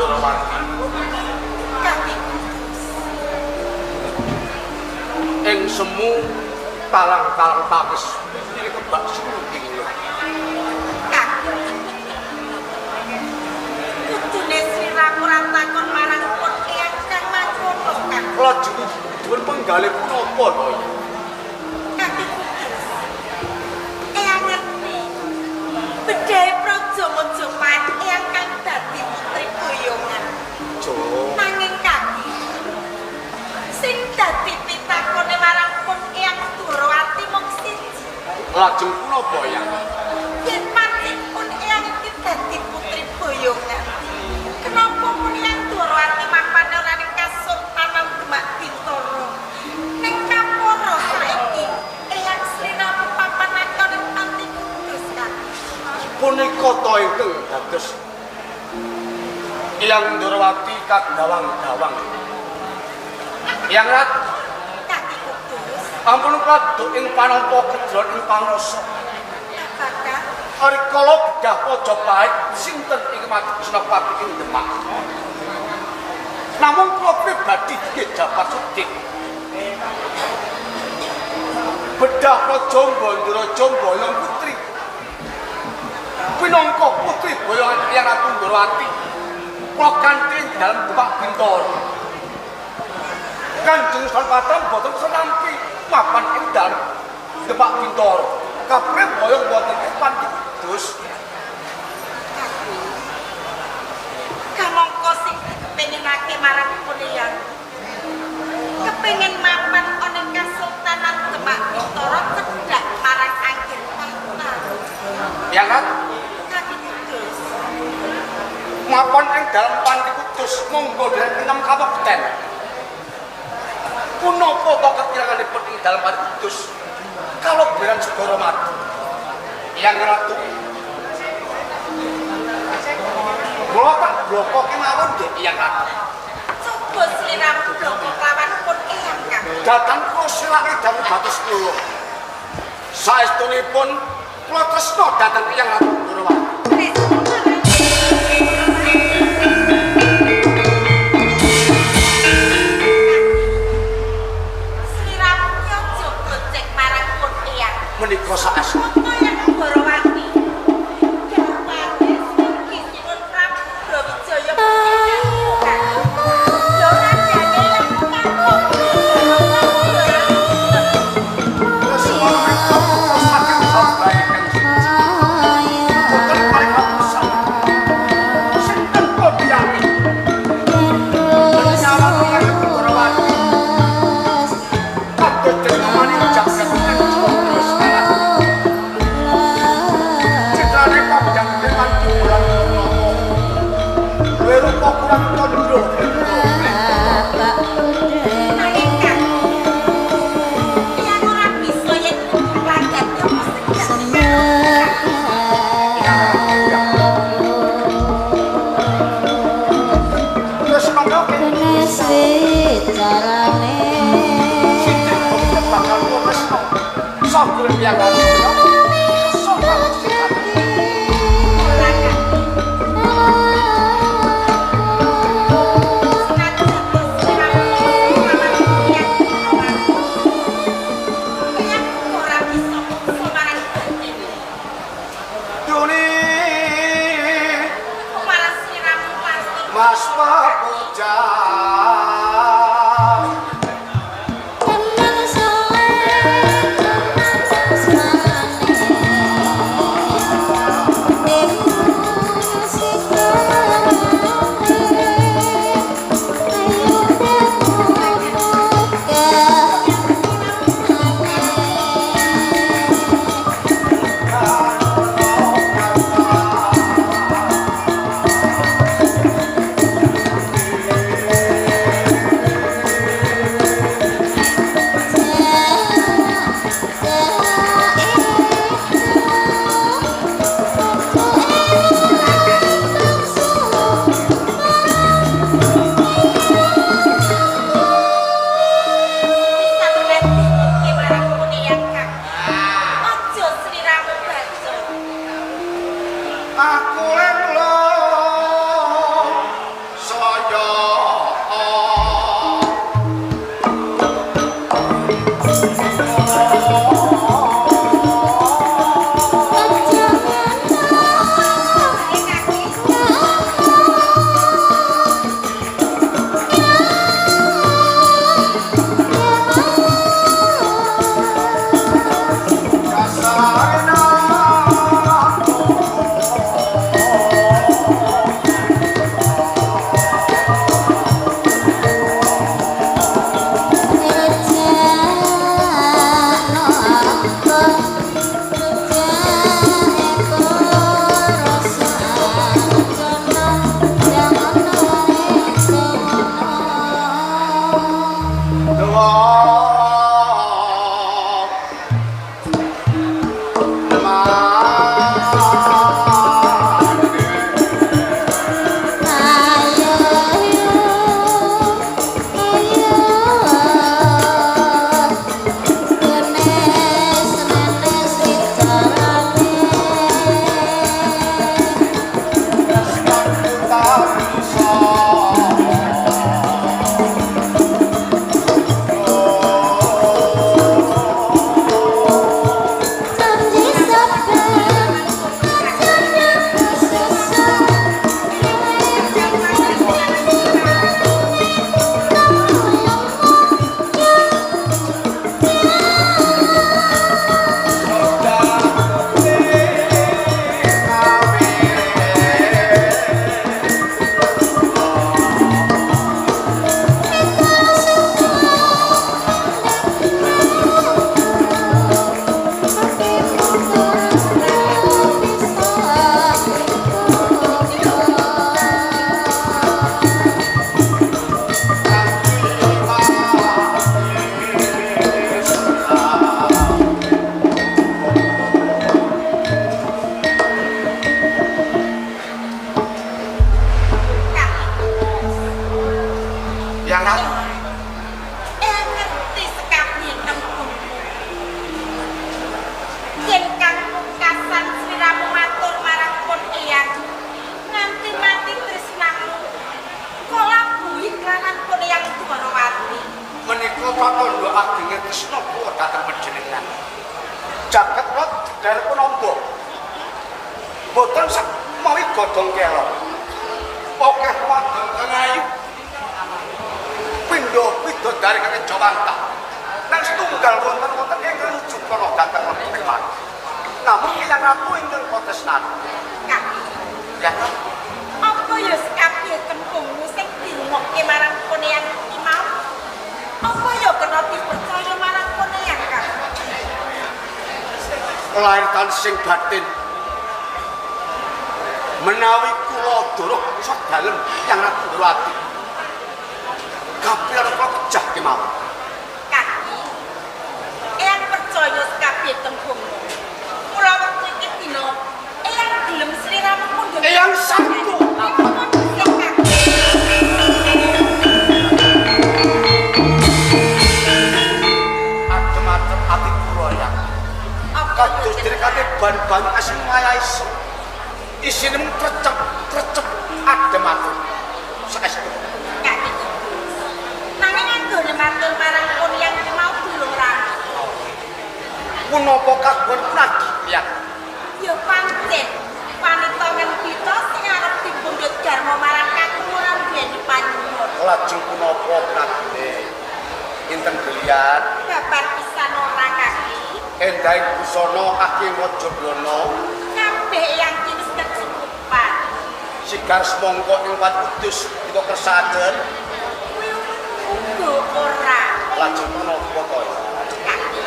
Durawati. Ing semu talang-talang tapis iki kebak sing kudune sliramu ra takon marang pun eyang kang mangkono kan. lajeng dipun penggalih punapa to ya? Kaki kudus. Eyang ngerti. Bedhae praja Majapahit eyang kang dadi putri boyongan. Jo. Nanging kaki sing dadi pitakone marang pun eyang Durawati mung siji. Lajeng punapa ya? Yen pancen pun eyang iki dadi putri boyongan. Kenapa pun eyang Durawati mapan ora ning Kasultanan Demak Bintoro? Ning kaporo saiki eyang Srinamu papanakon ing Panti Kudus kan. Punika to ingkang dados Eyang Durawati kadawang-dawang. Eyang Rat, Kaki Kudus, ampun kaduk ing panampa kedron ing pangrasa. apakah Rikala bedah Majapahit sinten ing mati Senopati ing Demak. Namung kula pribadi nggih dapat sedhik. Bedah Raja Bandraja Boyong Putri. Pinangka putri boyongan Eyang Ratu Durawati. Kula kanthi dalem Demak Bintoro. Kanjeng Senopati boten senampi mapan ing dalem Demak Bintoro. Kaprih boyong boten ing Panti Kudus. kamangka sing kepengin marang Eyang kepengin mapan ana ing Kasultanan Demak Bintoro cedhak marang Anggen Tahta. Eyang Rat, Kaki Kudus, mapan ing dalem Panti Kudus monggo dereng 6 kabupaten. Punapa to kekiranganipun ing dalem Panti Kudus? Kalau beran segara mati. Eyang Ratu. Mula tak bloko kemawon nggih Eyang Ratu. coba sliramu bloko lawan pun eyang kan. Datang kula silake dawuh batus kula. Saestunipun kula tresna dhateng Eyang Ratu Durawati. Sliramu yo aja gocek marang pun eyang. Menika saestu. Apa yang Durawati? Garwane Sri Sinuwun Prabu Brawijaya Pusaka kan. Lho rajane lakukan nanging kan. Eyang ora bisa yen kudu lagat yo mesti Terus monggo bakal kula tresna. Sampun Eyang Ratu. Mas Papujan Kang Ratu. Ngerti sekali tembungmu. Yen kang pungkasan sliramu matur marang pun eyang nganti mati tresnamu. Kolabui klanan pun eyang Dwarawati. Menika pratandha agenge tresna kula dhateng panjenengan. Jagat kula derek nampa. Boten sak mawi godhong kelok. Okeh wadon kang ayu. Pindho widodari kang Jawanta. Nang setunggal wonten ingkang jupana dhateng Leman. Namun Kang Ratu ingkang kontestan. Kak, Ya, apa ya sekabeh tembungmu sing dirungokke marang pun eyang iki mau? Apa ya kena dipercaya marang pun eyang, Kak? kelairan sing batin. Menawi kula durung iso dalem Kang Ratu Dwarawati. Kabeh kula pejah kemawon. Kaki, eyang percaya sekabeh tembungmu. Mula wektu iki dina, eyang gelem sliramu mundhut. Eyang sabtu. Adem-adem ati kula ya. Kados dirikate ban-ban asing ngayahi iso. Isine mung trecep adem-adem. Saestu. Kaki. Nanging anggone matur marang pun yang mau durung rampung. Punapa kagungan pradi ya? Ya pancen wanita ngendita sing arep dipundhut garwa marang kakuwuran duweni panyuwun. Lajeng punapa pradine? Inten belian Babar pisan ora kaki. endahing busana kaki Wajabana Kabeh eyang iki wis kecukupan. sigar semangka ing Wat Kudus kita kersaken. Kuwi uga ora. Lajeng menapa to? Kaki.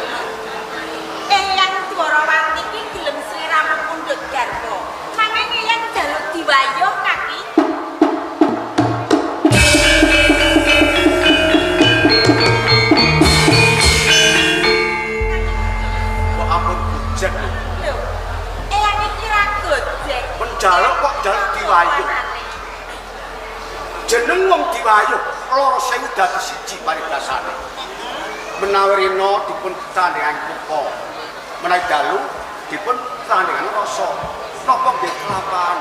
Eyang Dwarawati iki gelem sliramu pundhut garwa. Nanging eyang jaluk diwayuh kaki. Kok ampun bujek lho. Lho, eyang iki ra gojek. Menjaluk kok jaluk diwayuh. Jeneng wong diwayuh loro sewu dadi siji paribasane. Menawi rina dipun tandhingan kupa. Menawi dalu dipun tandhingan rasa. Napa nggih kelapan?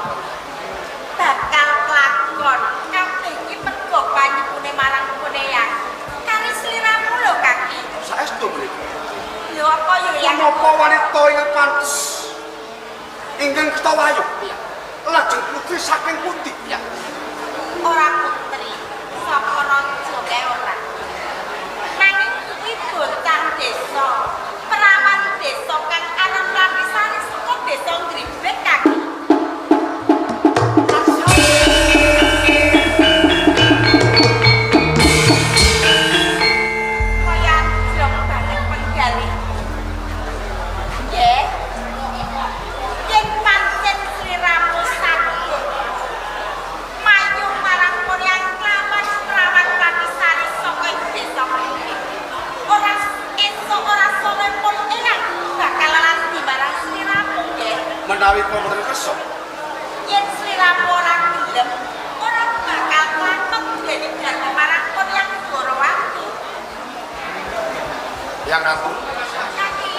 Bakal kelakon. Kabeh iki mergo panyuwune marang pun eyang. Kari sliramu lho kaki. Saestu menika. Lho apa ya yang Menapa wanita ingkang pantes ingkang kita wayuh ya? Lajeng putri saking pundi ya? ora putri saka raja kae ora. Nanging kuwi bocah desa, perawan desa kang aran lapisane saka desa Gribek kaki. Kaya jrong banget penggali. Nggih. Yen pancen sliramu saged mayu marang Koryang Klaman prawan lapisane saka desa Gribek. Ora esuk ora sore pun eyang bakal lali marang sliramu nggih. Menawi wonten kersa Yen sliramu ora gelem, ora bakal klamet duweni garwa marang Koryang Dwarawati. yang aku Kaki,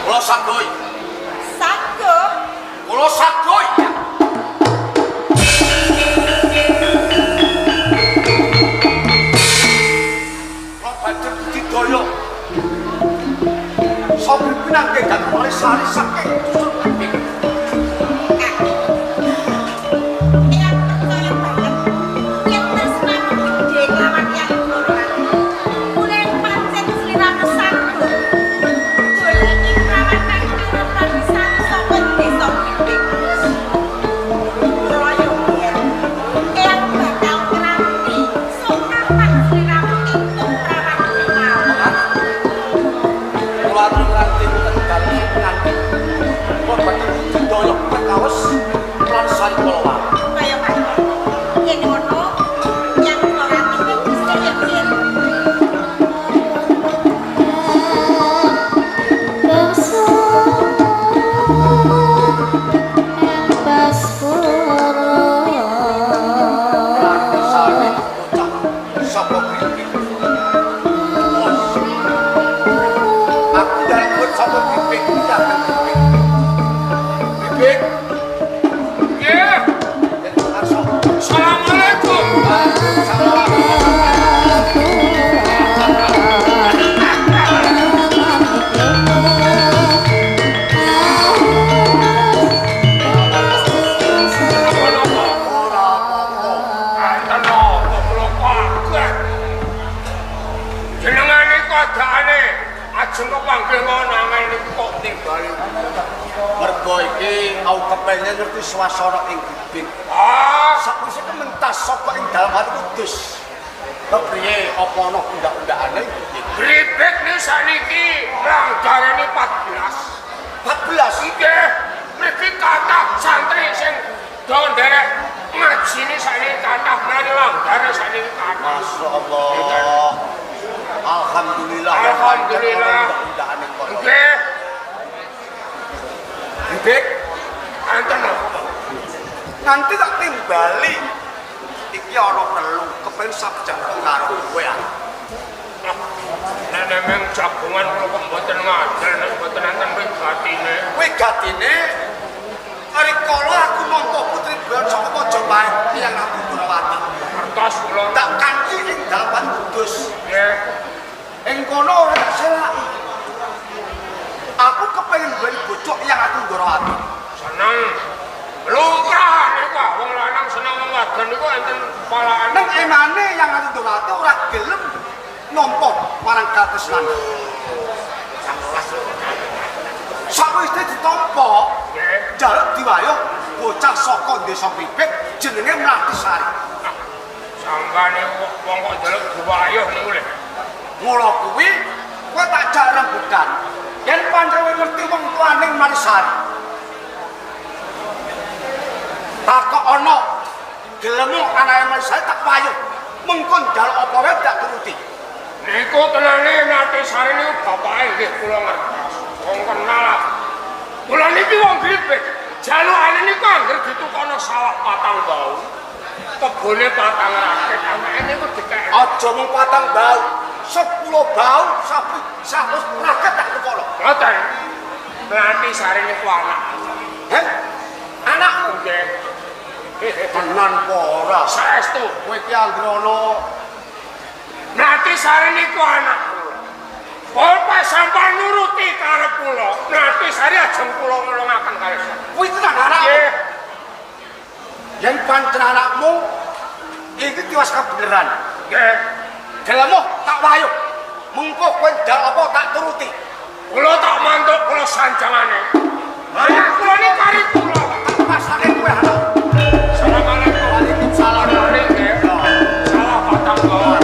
kula sagoy. sago, Kula sagoy ya. Kula badhe budidaya. Sopir pinanggih dhateng oleh sari saking dusun Gribek. kaki. Eyang percaya banget, yen tresnamu gede lawan Yang Dwarawati. Mulai pancen sliramu sago. Goleki prawan kang aran lapisane saka desa Gribek. Kula yo biyen, eyang bakal ngeranti sok kapan sliramu entuk prawan kuwi mau. Kula atur nganti wonten dalem pinanggih. Bik. Nggih. Assalamualaikum. Ajeng kok panggil nangel niku kok tingali. Mergo iki aku kepengin ngerti swasana ing Bibit. Sakwise kementas saka ing dalem ati kudus. Kepriye apa ana undak-undakane? Bibit niku sakniki langgarane 14. 14 Nggih, mriki kathah santri sing do nderek ngajine sakniki kathah mrene langgare sakniki kathah. Masyaallah. Alhamdulillah. Alhamdulillah. Nggih. Bibit, Anten nanti tak timbali. Iki ana perlu kepen sabjang karo kowe. Nek meng jagungan kula kok mboten ngandel nek mboten enten wigatine. Wigatine rikala aku nampa putri Beon saka Majapahit tiyang Ratu Durawati. Kertas kula Tak kanthi ing dalaman kudus. nggih. Ing kono ora tak selaki. Aku kepengin duweni bojo yang Ratu Durawati. Seneng. Lumrah niku wong lanang seneng wong wadon niku enten palaan. Nang emane yang Ratu Durawati ora gelem nampa marang katresnan. Sakwise ditampa, Nggih. njaluk diwayuh bocah saka desa Bibit jenenge Mlatisari. Sambane wong kok njaluk diwayuh niku lho. Mula kuwi kowe tak jak rembugan yen pancen ngerti wong tuaning Mlatisari. Takok ana gelem anake Mlatisari tak wayuh. Mengko njaluk apa wae tak turuti. Niku tenane Mlatisari niku bapake nggih kula ngertos. Wong kenal. Kula niki wong Bibit. Jalukane niku anggere ditukono sawah patang bau. Kebone patang rakit anake niku dikek. Aja mung patang bau, 10 bau sapi 100 raket tak tukono. Ngoten. Mlatisari niku anak. Heh? Anakmu Nggih. tenan apa ora? Saestu. Kowe iki anggrono Mlatisari niku anak kula. Bapak sampeyan nuruti karep kula. Mlatisari ajeng kula nulungaken kalih sampeyan. kuwi tenan anakmu. Nggih. Yen pancen anakmu iki tiwas kebeneran. Nggih. Dalemu tak wayuh. Mengko kowe ndal apa tak turuti. Kula tak mantuk kula sanjangane. Anak kula niki kari kula. Tak pasake kowe anak. Assalamualaikum. Waalaikumsalam. Salah patang bawah.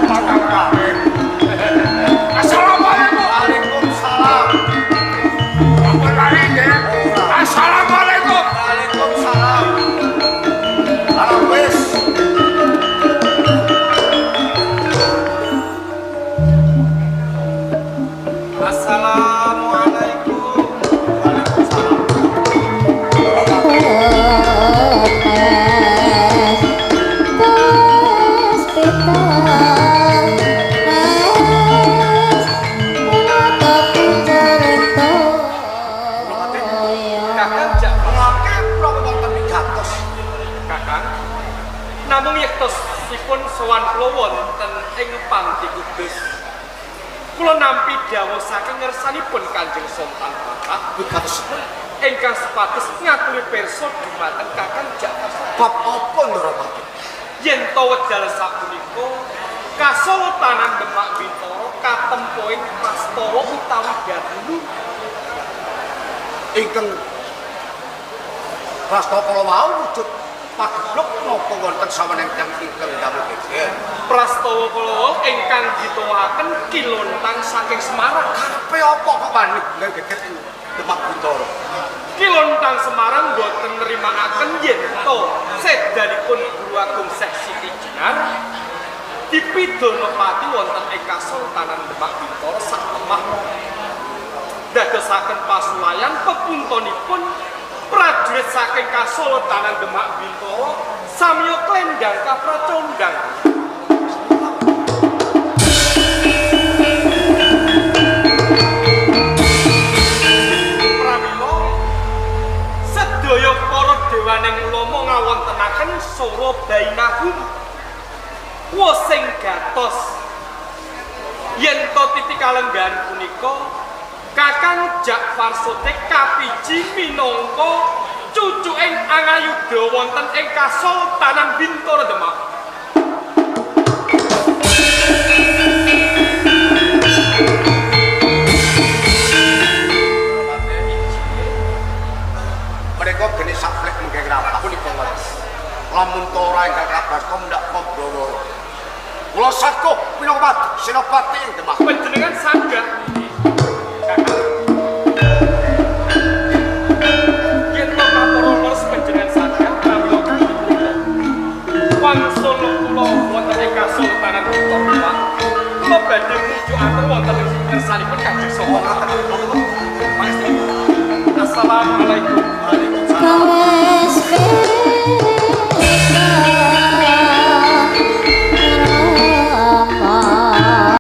Patang rakit. Assalamualaikum. Waalaikumsalam. Ampun lari nggih. Assalamualaikum. Waalaikumsalam. Anak wis. Assalamualaikum. Waalaikumsalam. Kakang jak Ngake kula wonten wigatos. kakang. Namung yektosipun sowan kula wonten ing Panti Kudus. Kula nampi dawuh saking ngersanipun Kanjeng Sultan Bapak Wigatos ingkang sepatus ngaturi pirsa dumateng Kakang jak bab apa Ndarawati? yen to wedal sapunika Kasultanan Demak Bintoro katempo ing Prastawa utawi Darulu. Ingkang Prastawa kala wau wujud pagebluk napa wonten saweneng ingkang damel geger. Prastawa kala ingkang dituwahaken kilontang saking Semarang. Karepe apa kok wani geger ing Demak Bintoro? Kilontang Semarang boten nrimakaken yen to sedanipun Guru Agung Syekh Siti Jenar dipidana pati wonten ing Kasultanan Demak Bintoro sak lemah. Dadosaken pasulayan pepuntonipun prajurit saking Kasultanan Demak Bintoro samya klendhang kapracondhang. Pramila sura bainahum wa sing gatos yen to titik kalenggahan punika Kakang Ja'far Sotik kapiji minangka cucuking Angayuda wonten ing Kasultanan Bintoro Demak. Mereka geni saplek mengke rapat punika leres. Lamun to ora ingkang kabar ndak Pambawa. Kula sakup minangka Senopati ing Demak. Panjenengan sanggah yen to kaporo leres panjenengan sanggah kawula wangsul kula wonten ing Kasultanan Bintoro Demak. Kula badhe nuju atur wonten ing kersanipun Kanjeng Sapa. Assalamualaikum. Waalaikumsalam.